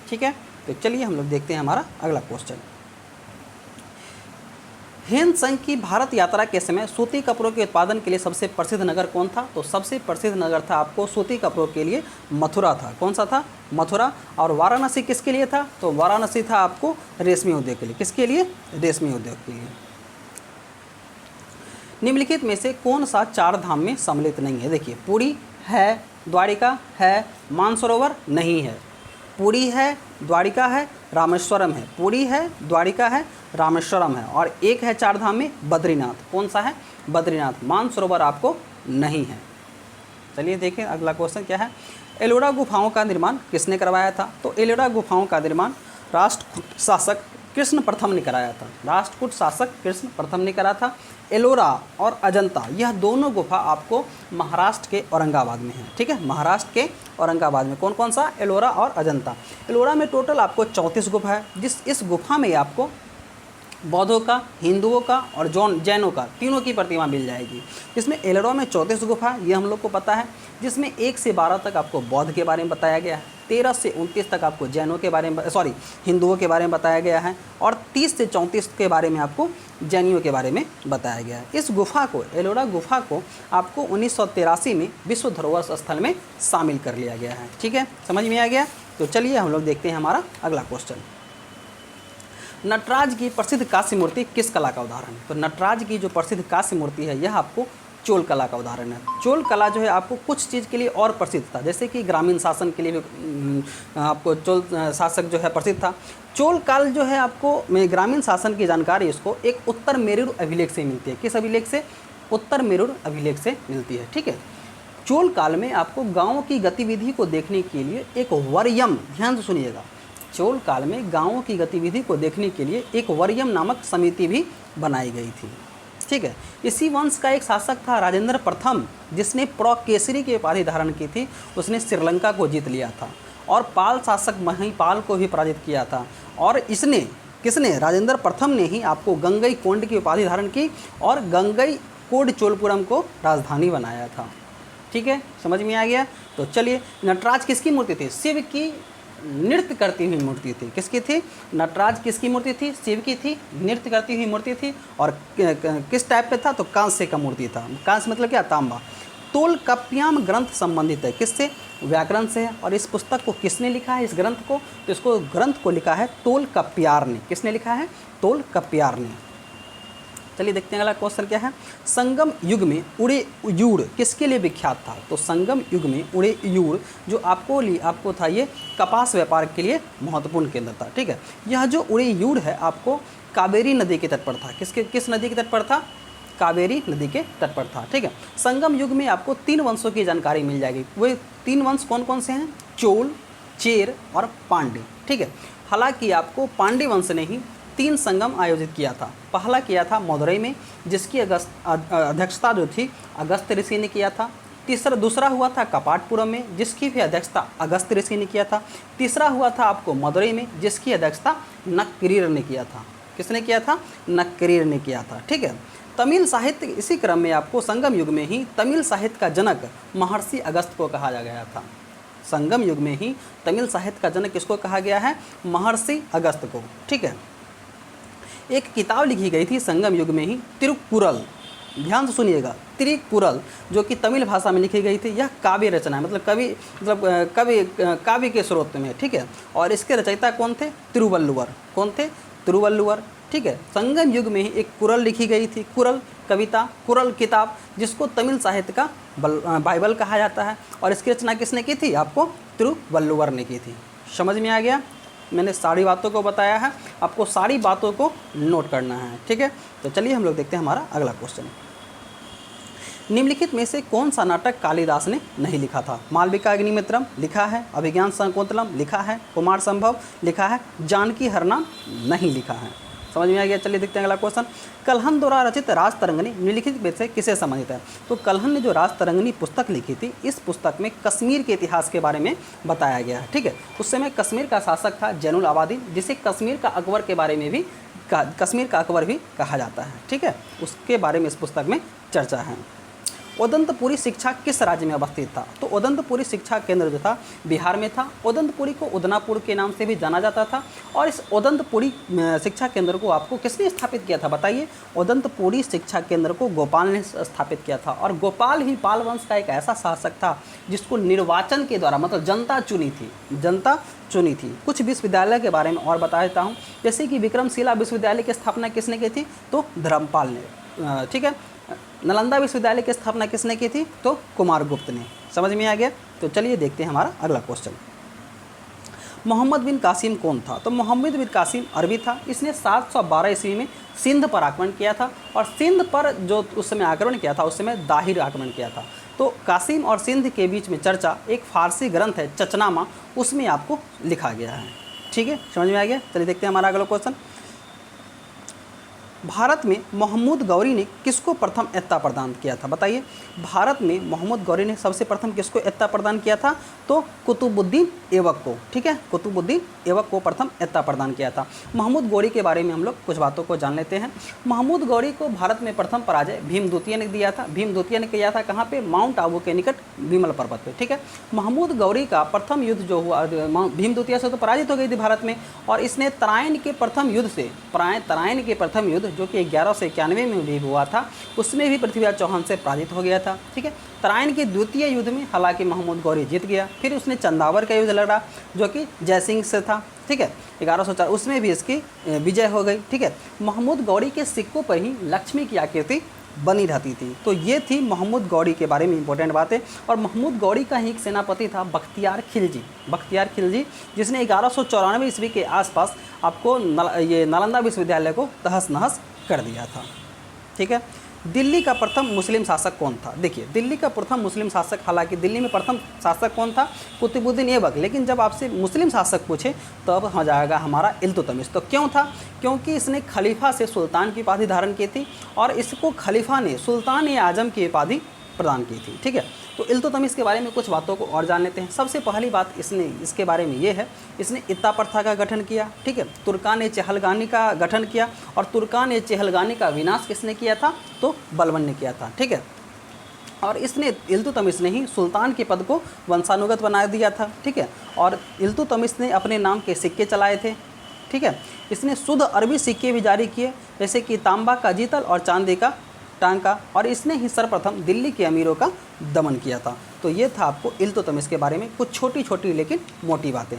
ठीक है। तो चलिए हम लोग देखते हैं हमारा अगला क्वेश्चन। हेन संग की भारत यात्रा के समय सूती कपड़ों के उत्पादन के लिए सबसे प्रसिद्ध नगर कौन था? तो सबसे प्रसिद्ध नगर था आपको सूती कपड़ों के लिए मथुरा था। कौन सा था? मथुरा। और वाराणसी किसके लिए था? तो वाराणसी था आपको रेशमी उद्योग के लिए। किसके लिए? रेशमी उद्योग के लिए। निम्नलिखित में से कौन सा 4 धाम में सम्मिलित नहीं है? देखिए, पुरी है, द्वारिका है, मानसरोवर नहीं है। पुरी है, द्वारिका है, रामेश्वरम है। पुरी है, द्वारिका है, रामेश्वरम है, और एक है 4 धाम में बद्रीनाथ। कौन सा है? बद्रीनाथ। मानसरोवर आपको नहीं है। चलिए देखें अगला क्वेश्चन क्या है। एलोरा गुफाओं का निर्माण किसने करवाया था? तो एलोरा गुफाओं का निर्माण राष्ट्रकूट शासक कृष्ण प्रथम ने कराया था। राष्ट्रकूट शासक कृष्ण प्रथम ने करा था। एलोरा और अजंता, यह दोनों गुफा आपको महाराष्ट्र के औरंगाबाद में है। ठीक है। महाराष्ट्र के औरंगाबाद में कौन कौन सा? एलोरा और अजंता। एलोरा में टोटल आपको 34 गुफा है। इस गुफा में आपको बौद्धों का, हिंदुओं का और जैनों का, तीनों की प्रतिमा मिल जाएगी। इसमें एलोरा में 34 गुफा, ये हम लोग को पता है, जिसमें 1 से 12 तक आपको बौद्ध के बारे में बताया गया है, 13 से 29 तक आपको जैनों के बारे में हिंदुओं के बारे में बताया गया है, और 30 से 34 के बारे में आपको जैनियों के बारे में बताया गया है। इस गुफा को, एलोरा गुफा को आपको 1983 में विश्व धरोहर स्थल में शामिल कर लिया गया है। ठीक है, समझ में आ गया? तो चलिए हम लोग देखते हैं हमारा अगला क्वेश्चन। नटराज की प्रसिद्ध कांस्य मूर्ति किस कला का उदाहरण है? तो नटराज की जो प्रसिद्ध कांस्य मूर्ति है यह आपको चोल कला का उदाहरण है। चोल कला जो है आपको कुछ चीज़ के लिए और प्रसिद्ध था, जैसे कि ग्रामीण शासन के लिए भी आपको चोल शासक जो है प्रसिद्ध था। चोल काल जो है आपको ग्रामीण शासन की जानकारी इसको एक उत्तर मेरुर अभिलेख से मिलती है। किस अभिलेख से? उत्तर मेरुर अभिलेख से मिलती है। ठीक है। चोल काल में आपको गाँव की गतिविधि को देखने के लिए एक वर्यम, ध्यान से सुनिएगा, चोल काल में गाँवों की गतिविधि को देखने के लिए एक वर्यम नामक समिति भी बनाई गई थी। ठीक है। इसी वंश का एक शासक था राजेंद्र प्रथम, जिसने प्रकेसरी की उपाधि धारण की थी। उसने श्रीलंका को जीत लिया था और पाल शासक महिपाल को भी पराजित किया था। और इसने, किसने? राजेंद्र प्रथम ने ही आपको गंगई कोंड की उपाधि धारण की और गंगई कोड चोलपुरम को राजधानी बनाया था। ठीक है, समझ में आ गया? तो चलिए, नटराज किसकी मूर्ति थी? शिव की नृत्य करती हुई मूर्ति थी। किसकी थी? नटराज किसकी मूर्ति थी? शिव की थी, नृत्य करती हुई मूर्ति थी। और किस टाइप पे था? तो कांस्य का मूर्ति था। कांस्य मतलब क्या? तांबा। तोलकाप्पियम ग्रंथ संबंधित है किससे? व्याकरण से है। और इस पुस्तक को किसने लिखा है? इस ग्रंथ को, तो इसको ग्रंथ को लिखा है तोलकाप्पियार ने। किसने लिखा है? तोलकाप्पियार ने। चलिए देखते हैं अगला क्वेश्चन क्या है। संगम युग में उड़ेयूर किसके लिए विख्यात था? तो संगम युग में उड़ेयूर जो आपको था, ये कपास व्यापार के लिए महत्वपूर्ण केंद्र था। ठीक है। यह जो उड़ेयूर है आपको कावेरी नदी के तट पर था। किस नदी के तट पर था? कावेरी नदी के तट पर था। ठीक है। संगम युग में आपको 3 वंशों की जानकारी मिल जाएगी। वे 3 वंश कौन कौन से हैं? चोल, चेर और पांड्य। ठीक है। हालांकि आपको पांड्य वंश ने ही 3 संगम आयोजित किया था। पहला किया था मदुरई में, जिसकी अध्यक्षता जो थी अगस्त ऋषि ने किया था। दूसरा हुआ था कपाटपुरम में, जिसकी भी अध्यक्षता अगस्त ऋषि ने किया था। तीसरा हुआ था आपको मदुरई में, जिसकी अध्यक्षता नक्करीर ने किया था। किसने किया था? नक्करीर ने किया था। ठीक है। तमिल साहित्य, इसी क्रम में आपको संगम युग में ही तमिल साहित्य का जनक महर्षि अगस्त को कहा गया था। संगम युग में ही तमिल साहित्य का जनक किसको कहा गया है? महर्षि अगस्त को। ठीक है। एक किताब लिखी गई थी संगम युग में ही, तिरुकुरल। ध्यान से सुनिएगा, तिरुकुरल, जो कि तमिल भाषा में लिखी गई थी। यह काव्य रचना है, मतलब काव्य के स्रोत में। ठीक है। और इसके रचयिता कौन थे? तिरुवल्लुवर। कौन थे? तिरुवल्लुवर। ठीक है। संगम युग में ही एक कुरल लिखी गई थी, कुरल कविता, कुरल किताब, जिसको तमिल साहित्य का बाइबल कहा जाता है। और इसकी रचना किसने की थी? आपको तिरुवल्लुवर ने की थी। समझ में आ गया? मैंने सारी बातों को बताया है, आपको सारी बातों को नोट करना है। ठीक है। तो चलिए हम लोग देखते हैं हमारा अगला क्वेश्चन। निम्नलिखित में से कौन सा नाटक कालिदास ने नहीं लिखा था? मालविका अग्निमित्रम लिखा है, अभिज्ञान शाकुंतलम लिखा है, कुमार संभव लिखा है, जानकी हरनाम नहीं लिखा है। समझ में आ गया। चलिए देखते हैं अगला क्वेश्चन। कल्हन द्वारा रचित राज तरंगिणी निम्नलिखित में से किसे संबंधित है? तो कल्हन ने जो राज तरंगिणी पुस्तक लिखी थी, इस पुस्तक में कश्मीर के इतिहास के बारे में बताया गया है। ठीक है, उस समय कश्मीर का शासक था जैनुल आबादीन, जिसे कश्मीर का अकबर के बारे में भी कश्मीर का अकबर भी कहा जाता है। ठीक है, उसके बारे में इस पुस्तक में चर्चा है। उदंतपुरी शिक्षा किस राज्य में अवस्थित था? तो उदंतपुरी शिक्षा केंद्र जो था बिहार में था। उदंतपुरी को उदनापुर के नाम से भी जाना जाता था। और इस उदंतपुरी शिक्षा केंद्र को आपको किसने स्थापित किया था बताइए? उदंतपुरी शिक्षा केंद्र को गोपाल ने स्थापित किया था। और गोपाल ही पाल वंश का एक ऐसा शासक था जिसको निर्वाचन के द्वारा मतलब जनता चुनी थी। कुछ विश्वविद्यालय के बारे में और बता देता हूँ, जैसे कि विक्रमशिला विश्वविद्यालय की स्थापना किसने की थी? तो धर्मपाल ने। ठीक है, नालंदा विश्वविद्यालय की स्थापना किसने की थी? तो कुमारगुप्त ने। समझ में आ गया। तो चलिए देखते हैं हमारा अगला क्वेश्चन। मोहम्मद बिन कासिम कौन था? तो मोहम्मद बिन कासिम अरबी था। इसने 712 ईस्वी में सिंध पर आक्रमण किया था। और सिंध पर जो उस समय आक्रमण किया था, उस समय दाहिर आक्रमण किया था। तो कासिम और सिंध के बीच में चर्चा एक फारसी ग्रंथ है चचनामा, उसमें आपको लिखा गया है। ठीक है, समझ में आ गया। चलिए देखते हैं हमारा अगला क्वेश्चन। भारत में मोहम्मद गौरी ने किसको प्रथम एत्ता प्रदान किया था बताइए? भारत में मोहम्मद गौरी ने सबसे प्रथम किसको एत्ता प्रदान किया था? तो कुतुबुद्दीन ऐबक को। ठीक है, कुतुबुद्दीन ऐबक को प्रथम एत्ता प्रदान किया था। मोहम्मद गौरी के बारे में हम लोग कुछ बातों को जान लेते हैं। मोहम्मद गौरी को भारत में प्रथम पराजय भीम द्वितीय ने दिया था। भीम द्वितीय ने किया था कहाँ पे? माउंट आबू के निकट विमल पर्वत पे। ठीक है, मोहम्मद गौरी का प्रथम युद्ध जो हुआ, भीम द्वितीय से तो पराजित हो गई थी भारत में, और इसने तराइन के प्रथम युद्ध जो कि 1191 में भी हुआ था, उसमें भी पृथ्वीराज चौहान से पराजित हो गया था। ठीक है, तराइन के द्वितीय युद्ध में हालांकि मोहम्मद गौरी जीत गया। फिर उसने चंदावर का युद्ध लड़ा जो कि जयसिंह से था। ठीक है, 1104, उसमें भी इसकी विजय हो गई। ठीक है, मोहम्मद गौरी के सिक्कों पर ही लक्ष्मी की आकृति बनी रहती थी। तो ये थी मोहम्मद गौरी के बारे में इंपॉर्टेंट बातें। और मोहम्मद गौरी का ही एक सेनापति था बख्तियार खिलजी, जिसने 1194 ईस्वी के आसपास आपको ये नालंदा विश्वविद्यालय को तहस नहस कर दिया था। ठीक है, दिल्ली का प्रथम मुस्लिम शासक कौन था? देखिए, दिल्ली का प्रथम मुस्लिम शासक, हालांकि दिल्ली में प्रथम शासक कौन था? कुतुबुद्दीन ऐबक। लेकिन जब आपसे मुस्लिम शासक पूछे तो अब हो जाएगा हमारा इल्तुतमिश। तो क्यों था? क्योंकि इसने खलीफा से सुल्तान की उपाधि धारण की थी और इसको खलीफा ने सुल्तान ए आजम की उपाधि प्रदान की थी। ठीक है, तो इल्तुतमिश के बारे में कुछ बातों को और जान लेते हैं। सबसे पहली बात इसके बारे में ये है, इसने इत्ता प्रथा का गठन किया। ठीक है, तुर्कान ए चहलगानी का गठन किया। और तुर्कान ए चहलगानी का विनाश किसने किया था? तो बलबन ने किया था। ठीक है, और इसने इल्तुतमिश ने ही सुल्तान के पद को वंशानुगत बना दिया था। ठीक है, और इल्तुतमिश ने अपने नाम के सिक्के चलाए थे। ठीक है, इसने शुद्ध अरबी सिक्के भी जारी किए, जैसे कि तांबा का जीतल और चांदी का टांका। और इसने ही सर्वप्रथम दिल्ली के अमीरों का दमन किया था। तो ये था आपको इल्तुतमिश के बारे में कुछ छोटी छोटी लेकिन मोटी बातें।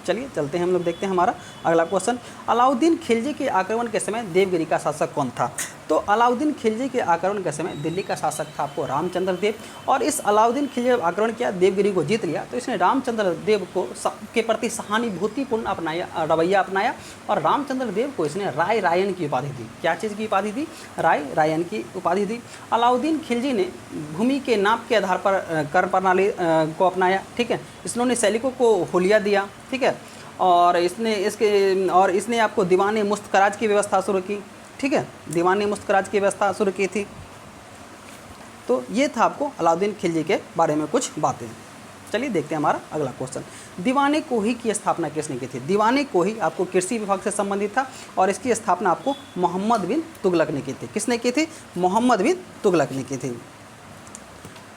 चलिए चलते हैं, हम लोग देखते हैं हमारा अगला क्वेश्चन। अलाउद्दीन खिलजी के आक्रमण के समय देवगिरी का शासक कौन था? तो अलाउद्दीन खिलजी के आक्रमण के समय दिल्ली का शासक था आपको रामचंद्र देव। और इस अलाउद्दीन खिलजी जब आक्रमण किया, देवगिरी को जीत लिया, तो इसने रामचंद्र देव को के प्रति सहानुभूतिपूर्ण रवैया अपनाया। और रामचंद्र देव को इसने राय रायन की उपाधि दी। क्या चीज़ की उपाधि दी? राय रायन की उपाधि दी। अलाउद्दीन खिलजी ने भूमि के नाप के आधार पर कर प्रणाली को अपनाया। ठीक है, इन्होंने सैनिकों को हुलिया दिया। ठीक है, और इसने आपको दीवाने मुस्तकराज की व्यवस्था शुरू की। ठीक है, दीवाने मुस्तकराज की व्यवस्था शुरू की थी। तो ये था आपको अलाउद्दीन खिलजी के बारे में कुछ बातें। चलिए देखते हैं हमारा अगला क्वेश्चन। दीवाने कोही की स्थापना किसने की थी? दीवाने कोही आपको कृषि विभाग से संबंधित था और इसकी स्थापना आपको मोहम्मद बिन तुगलक ने की थी। किसने की थी? मोहम्मद बिन तुगलक ने की थी।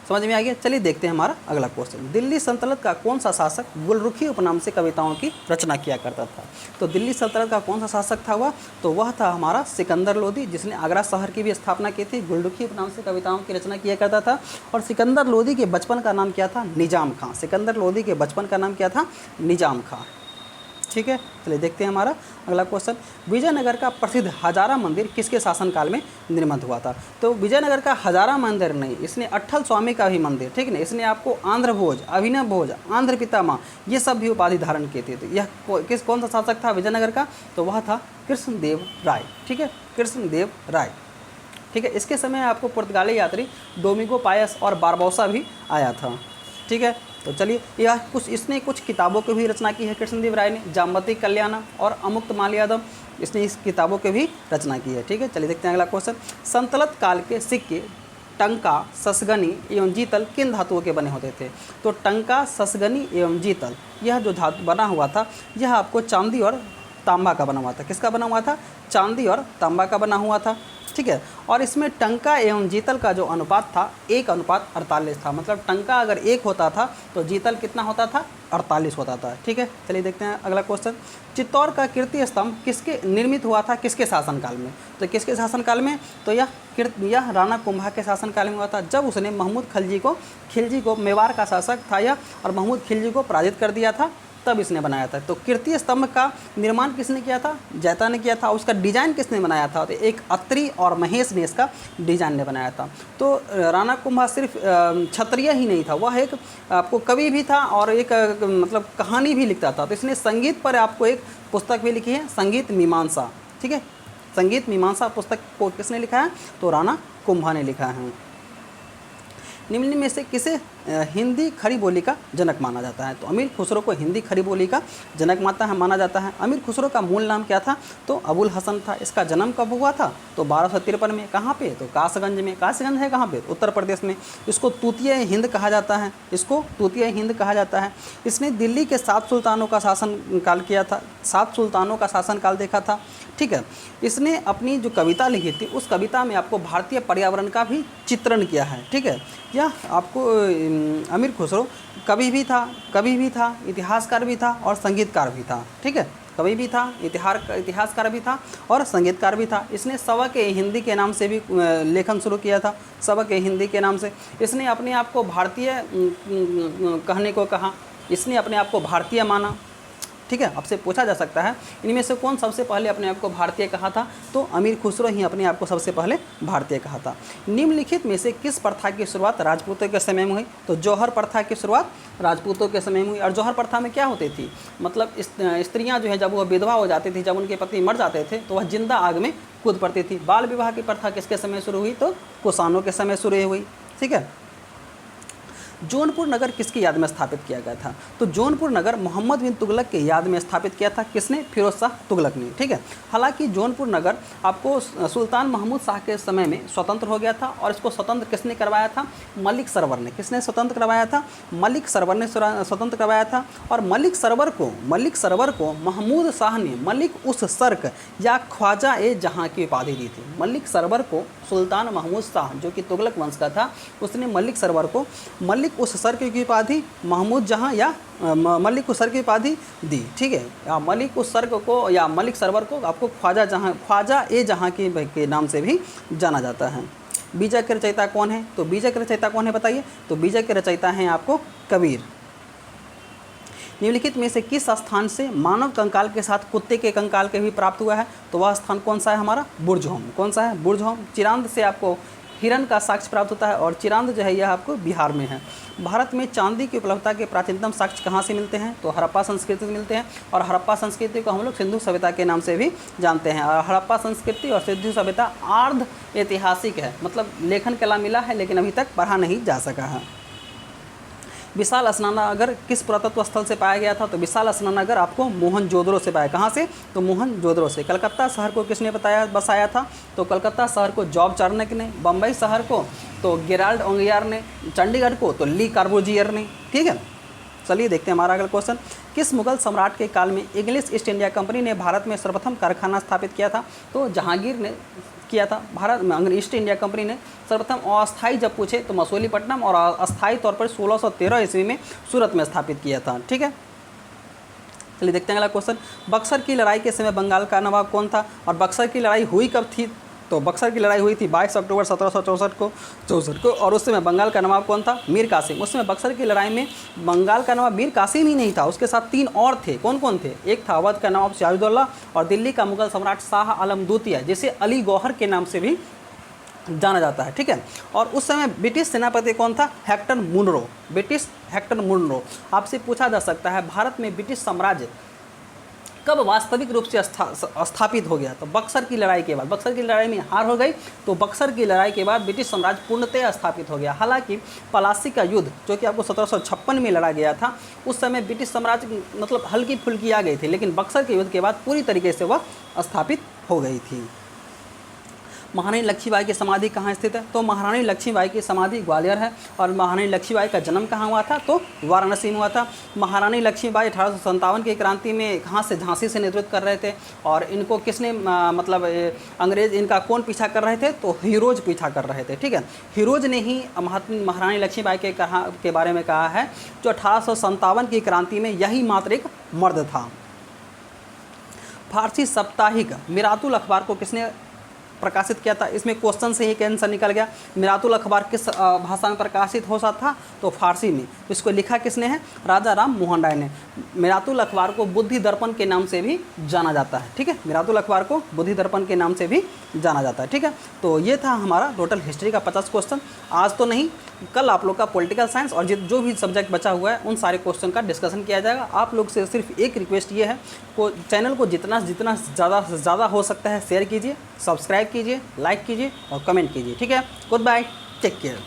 समझ में आ गया। चलिए देखते हैं हमारा अगला क्वेश्चन। दिल्ली सल्तनत का कौन सा शासक गुलरुखी उपनाम से कविताओं की रचना किया करता था? तो दिल्ली सल्तनत का कौन सा शासक था वह? तो वह था हमारा सिकंदर लोदी, जिसने आगरा शहर की भी स्थापना की थी। गुलरुखी उपनाम से कविताओं की रचना किया करता था। और सिकंदर लोदी के बचपन का नाम क्या था? निजाम खां। सिकंदर लोदी के बचपन का नाम क्या था? निजाम खां। ठीक है, चलिए देखते हैं हमारा अगला क्वेश्चन। विजयनगर का प्रसिद्ध हजारा मंदिर किसके शासनकाल में निर्मित हुआ था? तो विजयनगर का हजारा मंदिर नहीं, इसने अट्ठल स्वामी का भी मंदिर, ठीक है ना, इसने आपको आंध्र भोज, अभिनव भोज, आंध्र पितामह, ये सब भी उपाधि धारण की थी। तो यह कौन सा शासक था विजयनगर का? तो वह था कृष्णदेव राय। ठीक है, कृष्णदेव राय। ठीक है, इसके समय आपको पुर्तगाली यात्री डोमिंगो पायस और बारबोसा भी आया था। ठीक है, तो चलिए, यह कुछ इसने कुछ किताबों की भी रचना की है कृष्णदेव राय ने, जामवती कल्याणम और अमुक्त माल्यादम, इसने इस किताबों की भी रचना की है। ठीक है, चलिए देखते हैं अगला क्वेश्चन। संतलत काल के सिक्के टंका, ससगनी एवं जीतल किन धातुओं के बने होते थे? तो टंका, ससगनी एवं जीतल, यह जो धातु बना हुआ था यह आपको चांदी और तांबा का बना हुआ था। किसका बना हुआ था? चांदी और तांबा का बना हुआ था। ठीक है, और इसमें टंका एवं जीतल का जो अनुपात था 1:48 था। मतलब टंका अगर 1 होता था तो जीतल कितना होता था? 48 होता था। ठीक है, चलिए देखते हैं अगला क्वेश्चन। चित्तौड़ का कीर्ति स्तंभ किसके निर्मित हुआ था, किसके शासनकाल में? तो किसके शासनकाल में? तो यह राणा कुंभा के शासनकाल में हुआ था, जब उसने महमूद खिलजी को मेवाड़ का शासक था यह, और महमूद खिलजी को पराजित कर दिया था, तब इसने बनाया था। तो कीर्ति स्तंभ का निर्माण किसने किया था? जैता ने किया था। उसका डिजाइन किसने बनाया था? तो एक अत्रि और महेश ने इसका डिजाइन ने बनाया था। तो राणा कुंभा सिर्फ क्षत्रिय ही नहीं था, वह एक आपको कवि भी था और एक मतलब कहानी भी लिखता था। तो इसने संगीत पर आपको एक पुस्तक भी लिखी है, संगीत मीमांसा। ठीक है, संगीत मीमांसा पुस्तक को किसने लिखा है? तो राणा कुंभा ने लिखा है। निम्न में से किसे हिंदी खड़ी बोली का जनक माना जाता है? तो अमीर खुसरो को हिंदी खड़ी बोली का जनक माना जाता है। अमीर खुसरो का मूल नाम क्या था? तो अबुल हसन था। इसका जन्म कब हुआ था? तो 1253 में। कहाँ पे? तो कासगंज में। कासगंज है कहाँ पे? उत्तर प्रदेश में। इसको तूतीय हिंद कहा जाता है, इसको तूतीय हिंद कहा जाता है। इसने दिल्ली के 7 सुल्तानों का शासनकाल किया था, 7 सुल्तानों का शासनकाल देखा था। ठीक है, इसने अपनी जो कविता लिखी थी उस कविता में आपको भारतीय पर्यावरण का भी चित्रण किया है। ठीक है, यह आपको अमीर खुसरो कवि भी था, इतिहासकार भी था और संगीतकार भी था। ठीक है, कवि भी था, इतिहासकार भी था और संगीतकार भी था। इसने सबक हिंदी के नाम से भी लेखन शुरू किया था, सबक हिंदी के नाम से। इसने अपने आप को भारतीय कहने को कहा, इसने अपने आप को भारतीय माना। ठीक है, आपसे पूछा जा सकता है इनमें से कौन सबसे पहले अपने आप को भारतीय कहा था? तो अमीर खुसरो ही अपने आप को सबसे पहले भारतीय कहा था। निम्नलिखित में से किस प्रथा की शुरुआत राजपूतों के समय में हुई? तो जौहर प्रथा की शुरुआत राजपूतों के समय में हुई। और जौहर प्रथा में क्या होती थी? मतलब स्त्रियां जो है जब वह विधवा हो जाती थी, जब उनके पति मर जाते थे तो वह जिंदा आग में कूद पड़ती थी। बाल विवाह की प्रथा किसके समय शुरू हुई? तो कुषाणों के समय शुरू हुई। ठीक है, जौनपुर नगर किसकी याद में स्थापित किया गया था? तो जौनपुर नगर मोहम्मद बिन तुगलक के याद में स्थापित किया था। किसने? फिरोज शाह तुगलक ने। ठीक है, हालांकि जौनपुर नगर आपको सुल्तान महमूद शाह के समय में स्वतंत्र हो गया था और इसको स्वतंत्र किसने करवाया था? मलिक सरवर ने। किसने स्वतंत्र करवाया था? मलिक सरवर ने स्वतंत्र करवाया था। और मलिक सरवर को महमूद शाह ने मलिक उस सर्क या ख्वाजा ए जहाँ की उपाधि दी थी। मलिक सरवर को सुल्तान महमूद शाह जो कि तुगलक वंश का था, उसने मलिक सरवर को मलिक उस सर्क की उपाधि महमूद जहाँ या मलिक उस सर्क की उपाधि दी। ठीक है, या मलिक उस सर्क को या मलिक सरवर को आपको ख्वाजा ए जहाँ के नाम से भी जाना जाता है। बीजा के रचयिता कौन है? तो बीजा के रचयिता कौन है बताइए? तो बीजा के रचयिता हैं आपको कबीर। निम्नलिखित में से किस स्थान से मानव कंकाल के साथ कुत्ते के कंकाल के भी प्राप्त हुआ है? तो वह स्थान कौन सा है हमारा? बुर्जहोम। कौन सा है? बुर्जहोम। चिरांद से आपको हिरण का साक्ष्य प्राप्त होता है और चिरांद जो है यह आपको बिहार में है। भारत में चांदी की उपलब्धता के प्राचीनतम साक्ष्य कहाँ से मिलते हैं? तो हड़प्पा संस्कृति से मिलते हैं। और हड़प्पा संस्कृति को हम लोग सिंधु सभ्यता के नाम से भी जानते हैं। और हड़प्पा संस्कृति और सिंधु सभ्यता अर्ध ऐतिहासिक है, मतलब लेखन कला मिला है लेकिन अभी तक पढ़ा नहीं जा सका है। विशाल स्नानागार किस पुरातत्व स्थल से पाया गया था? तो विशाल स्नानागार आपको मोहनजोदड़ो से पाया। कहाँ से? तो मोहनजोदड़ो से। कलकत्ता शहर को किसने बसाया था? तो कलकत्ता शहर को जॉब चार्नक ने। बम्बई शहर को तो गेराल्ड ओंगियार ने। चंडीगढ़ को तो ली कार्बोजियर ने। ठीक है, चलिए देखते हैं हमारा अगला क्वेश्चन। किस मुगल सम्राट के काल में इंग्लिश ईस्ट इंडिया कंपनी ने भारत में सर्वप्रथम कारखाना स्थापित किया था? तो जहांगीर ने किया था। भारत में ईस्ट इंडिया कंपनी ने सर्वप्रथम अस्थायी जब पूछे तो मसूलीपट्टनम और अस्थायी तौर पर 1613 ईस्वी में सूरत में स्थापित किया था। ठीक है, चलिए देखते हैं अगला क्वेश्चन। बक्सर की लड़ाई के समय बंगाल का नवाब कौन था? और बक्सर की लड़ाई हुई कब थी? तो बक्सर की लड़ाई हुई थी 22 अक्टूबर 1764 को। और उस समय बंगाल का नवाब कौन था? मीर कासिम। उस समय बक्सर की लड़ाई में बंगाल का नवाब मीर कासिम ही नहीं था, उसके साथ 3 और थे। कौन कौन थे? एक था अवध का नवाब सिराजुद्दौला और दिल्ली का मुगल सम्राट शाह आलम द्वितीय, जिसे अली गौहर के नाम से भी जाना जाता है। ठीक है, और उस समय ब्रिटिश सेनापति कौन था? Hector Munro. British Hector Munro. आपसे पूछा जा सकता है भारत में ब्रिटिश साम्राज्य कब वास्तविक रूप से स्थापित हो गया? तो बक्सर की लड़ाई के बाद। बक्सर की लड़ाई में हार हो गई, तो बक्सर की लड़ाई के बाद ब्रिटिश साम्राज्य पूर्णतः स्थापित हो गया। हालांकि पलासी का युद्ध जो कि आपको 1756 में लड़ा गया था, उस समय ब्रिटिश साम्राज्य मतलब हल्की फुल्की आ गई थी, लेकिन बक्सर के युद्ध के बाद पूरी तरीके से वह स्थापित हो गई थी। महारानी लक्ष्मीबाई की समाधि कहाँ स्थित है? तो महारानी लक्ष्मीबाई की समाधि ग्वालियर है। और महारानी लक्ष्मीबाई का जन्म कहाँ हुआ था? तो वाराणसी में हुआ था। महारानी लक्ष्मीबाई 1857 की क्रांति में कहाँ से? झांसी से नेतृत्व कर रहे थे। और इनको किसने मतलब अंग्रेज इनका कौन पीछा कर रहे थे? तो हीरोज पीछा कर रहे थे। ठीक है, हीरोज ने ही महारानी लक्ष्मीबाई के बारे में कहा है जो 1857 की क्रांति में यही मात्र एक मर्द था। फारसी साप्ताहिक मिरातुल अखबार को किसने प्रकाशित किया था? इसमें क्वेश्चन से ही कैंसर निकल गया। मिरातुल अखबार किस भाषा में प्रकाशित हो सकता था? तो फारसी में। तो इसको लिखा किसने है? राजा राम मोहन राय ने। मिरातुल अखबार को बुद्धि दर्पण के नाम से भी जाना जाता है। ठीक है, मिरातुल अखबार को बुद्धि दर्पण के नाम से भी जाना जाता है। ठीक है, तो ये था हमारा टोटल हिस्ट्री का 50 क्वेश्चन। आज तो नहीं, कल आप लोग का पॉलिटिकल साइंस और जो भी सब्जेक्ट बचा हुआ है उन सारे क्वेश्चन का डिस्कशन किया जाएगा। आप लोग से सिर्फ एक रिक्वेस्ट ये है, चैनल को जितना ज़्यादा से ज़्यादा हो सकता है शेयर कीजिए, सब्सक्राइब कीजिए, लाइक कीजिए और कमेंट कीजिए। ठीक है, गुड बाय, टेक केयर।